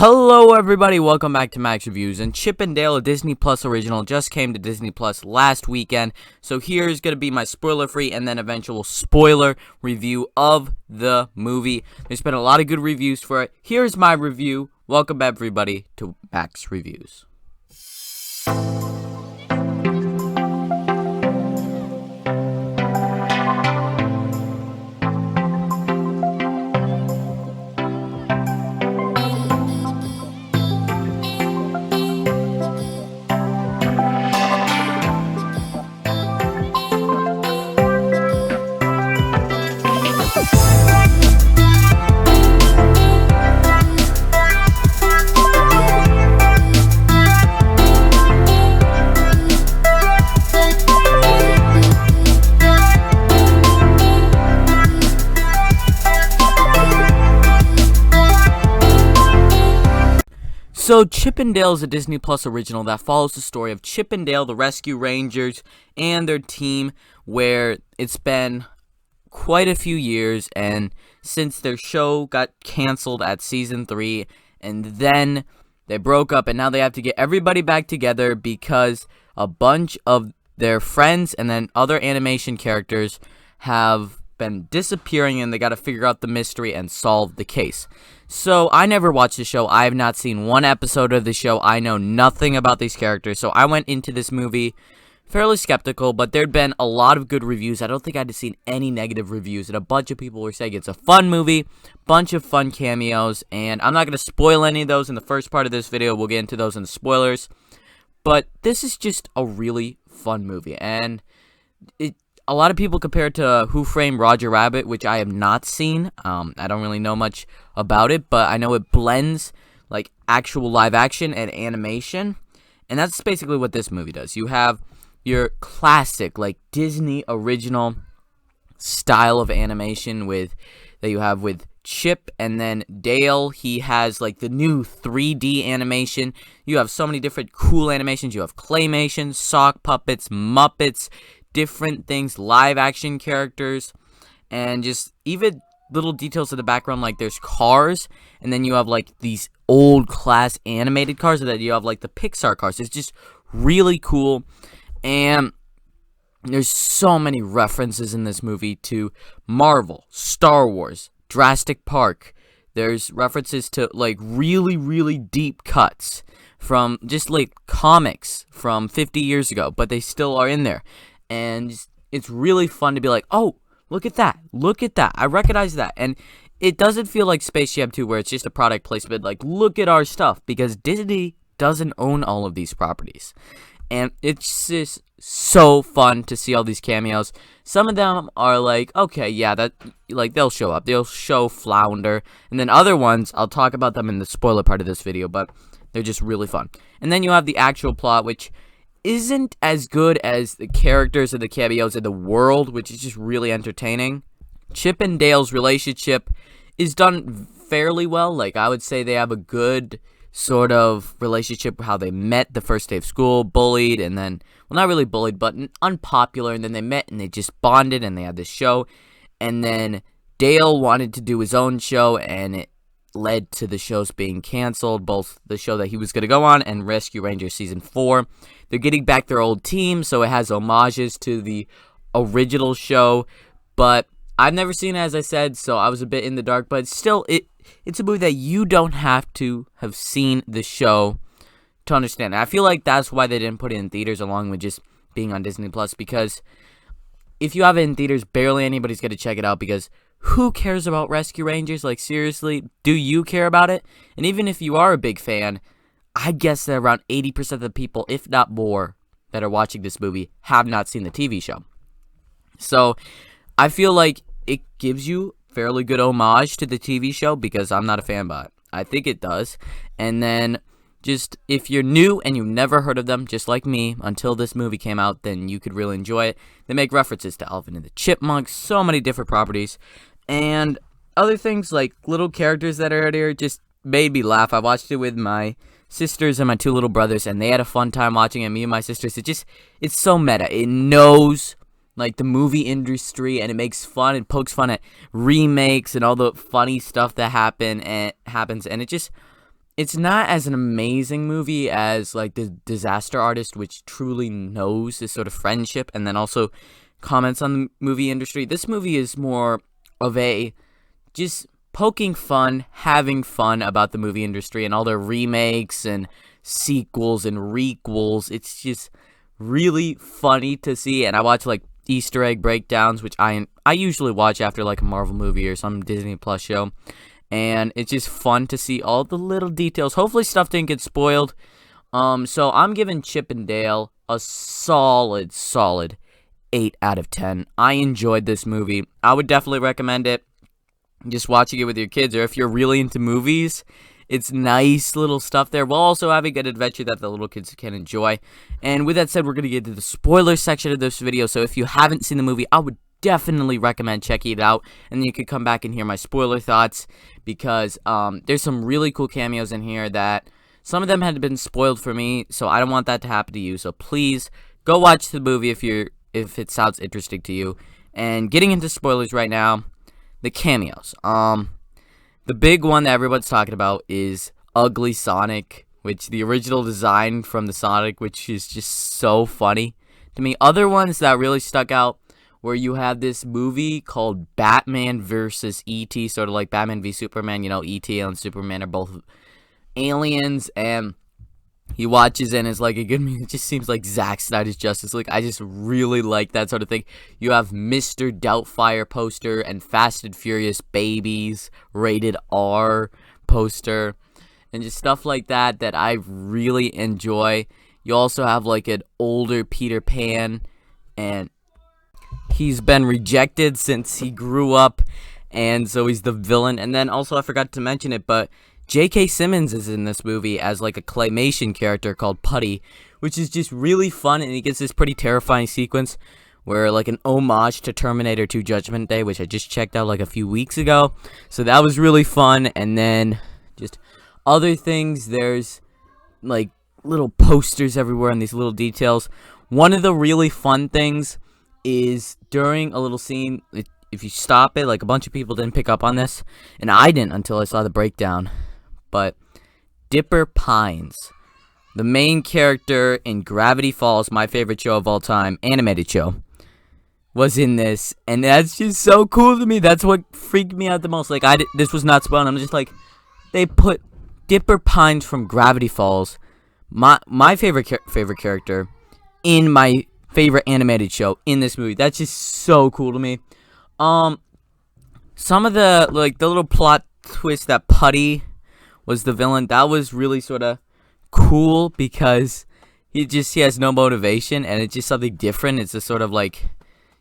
Hello everybody, welcome back to Max Reviews, and Chip and Dale, a Disney Plus original, just came to Disney Plus last weekend, so here's going to be my spoiler-free and then eventual spoiler review of the movie. There's been a lot of good reviews for it. Here's my review. Welcome everybody to Max Reviews. So, Chip and Dale is a Disney Plus original that follows the story of Chip and Dale, the Rescue Rangers, and their team, where it's been quite a few years, and since their show got canceled at Season 3, and then they broke up, and now they have to get everybody back together because a bunch of their friends and then other animation characters have been disappearing, and they got to figure out the mystery and solve the case. So, I never watched the show. I have not seen one episode of the show. I know nothing about these characters. So, I went into this movie fairly skeptical, but there'd been a lot of good reviews. I don't think I'd seen any negative reviews, and a bunch of people were saying it's a fun movie, bunch of fun cameos, and I'm not going to spoil any of those in the first part of this video. We'll get into those in the spoilers. But this is just a really fun movie, and a lot of people compare it to Who Framed Roger Rabbit, which I have not seen. I don't really know much about it, but I know it blends like actual live action and animation, and that's basically what this movie does. You have your classic like Disney original style of animation that you have with Chip, and then Dale, he has like the new 3D animation. You have so many different cool animations. You have claymation, sock puppets, Muppets, different things, live action characters, and just even little details in the background, like there's cars, and then you have like these old class animated cars, and then you have like the Pixar cars. It's just really cool, and there's so many references in this movie to Marvel, Star Wars, Jurassic Park. There's references to like really, really deep cuts from just like comics from 50 years ago, but they still are in there. And it's really fun to be like, oh, look at that. Look at that. I recognize that. And it doesn't feel like Space Jam 2 where it's just a product placement. Like, look at our stuff. Because Disney doesn't own all of these properties. And it's just so fun to see all these cameos. Some of them are like, okay, yeah, that like they'll show up. They'll show Flounder. And then other ones, I'll talk about them in the spoiler part of this video. But they're just really fun. And then you have the actual plot, which isn't as good as the characters and the cameos in the world, which is just really entertaining. Chip and Dale's relationship is done fairly well. Like, I would say they have a good sort of relationship, how they met the first day of school, bullied, and then, well, not really bullied, but unpopular, and then they met and they just bonded and they had this show. And then Dale wanted to do his own show, and it led to the shows being canceled, both the show that he was going to go on and Rescue Rangers Season 4. They're getting back their old team, so it has homages to the original show, but I've never seen it, as I said, so I was a bit in the dark, but still, it's a movie that you don't have to have seen the show to understand. And I feel like that's why they didn't put it in theaters along with just being on Disney Plus, because if you have it in theaters, barely anybody's going to check it out, because who cares about Rescue Rangers? Like, seriously, do you care about it? And even if you are a big fan, I guess that around 80% of the people, if not more, that are watching this movie have not seen the TV show. So, I feel like it gives you fairly good homage to the TV show, because I'm not a fan, but I think it does. And then, just if you're new and you've never heard of them, just like me, until this movie came out, then you could really enjoy it. They make references to Alvin and the Chipmunks, so many different properties. And other things like little characters that are here just made me laugh. I watched it with my sisters and my two little brothers, and they had a fun time watching it. Me and my sisters, it's so meta. It knows like the movie industry, and it makes fun and pokes fun at remakes and all the funny stuff that happens, and it's not as an amazing movie as like the Disaster Artist, which truly knows this sort of friendship and then also comments on the movie industry. This movie is more of a just poking fun, having fun about the movie industry and all their remakes and sequels and requels. It's just really funny to see, and I watch like Easter egg breakdowns, which I usually watch after like a Marvel movie or some Disney Plus show, and it's just fun to see all the little details. Hopefully stuff didn't get spoiled. So I'm giving Chip and Dale a solid 8 out of 10. I enjoyed this movie. I would definitely recommend it. Just watching it with your kids, or if you're really into movies, it's nice little stuff there, while also having an adventure that the little kids can enjoy. And with that said, we're going to get to the spoiler section of this video, so if you haven't seen the movie, I would definitely recommend checking it out, and then you could come back and hear my spoiler thoughts, because there's some really cool cameos in here that some of them had been spoiled for me, so I don't want that to happen to you. So please go watch the movie if it sounds interesting to you. And getting into spoilers right now, the cameos. The big one that everyone's talking about is Ugly Sonic, which the original design from the Sonic, which is just so funny to me. Other ones that really stuck out, where you have this movie called Batman vs. E.T., sort of like Batman v Superman. You know, E.T. and Superman are both aliens, and he watches and is like a good movie. It just seems like Zack Snyder's Justice League. I just really like that sort of thing. You have Mr. Doubtfire poster and Fast and Furious Babies rated R poster and just stuff like that that I really enjoy. You also have like an older Peter Pan, and he's been rejected since he grew up, and so he's the villain. And then also, I forgot to mention it, but J.K. Simmons is in this movie as like a claymation character called Putty, which is just really fun, and he gets this pretty terrifying sequence where like an homage to Terminator 2 Judgment Day, which I just checked out like a few weeks ago. So that was really fun. And then just other things, there's like little posters everywhere and these little details. One of the really fun things is during a little scene, if you stop it, like a bunch of people didn't pick up on this, and I didn't until I saw the breakdown, but Dipper Pines, the main character in Gravity Falls, my favorite show of all time, animated show, was in this, and that's just so cool to me. That's what freaked me out the most. Like, this was not spoiled. I'm just like, they put Dipper Pines from Gravity Falls, my favorite character, in my favorite animated show in this movie. That's just so cool to me. Some of the little plot twist that Putty was the villain, that was really sort of cool, because he has no motivation, and it's just something different. It's just sort of like,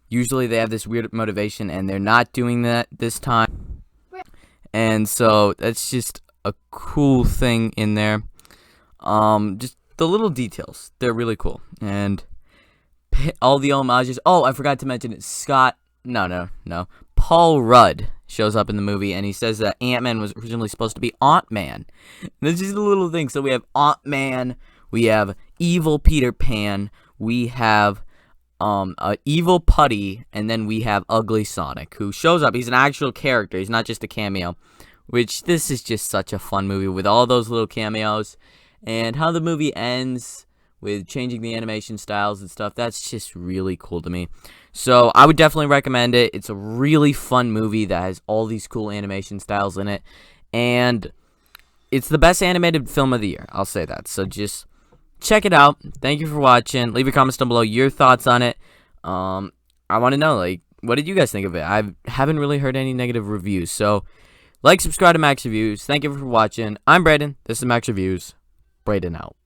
usually they have this weird motivation, and they're not doing that this time, and so that's just a cool thing in there. Just the little details, they're really cool, and all the homages. Oh, I forgot to mention it. Paul Rudd shows up in the movie, and he says that Ant-Man was originally supposed to be Aunt-Man. This is a little thing. So we have Aunt-Man, we have evil Peter Pan, we have evil Putty, and then we have Ugly Sonic, who shows up. He's an actual character. He's not just a cameo, which this is just such a fun movie with all those little cameos, and how the movie ends with changing the animation styles and stuff. That's just really cool to me. So I would definitely recommend it. It's a really fun movie that has all these cool animation styles in it, and it's the best animated film of the year. I'll say that. So just check it out. Thank you for watching. Leave your comments down below, your thoughts on it. I want to know, like, what did you guys think of it? I haven't really heard any negative reviews. So like, subscribe to Max Reviews. Thank you for watching. I'm Braden. This is Max Reviews. Braden out.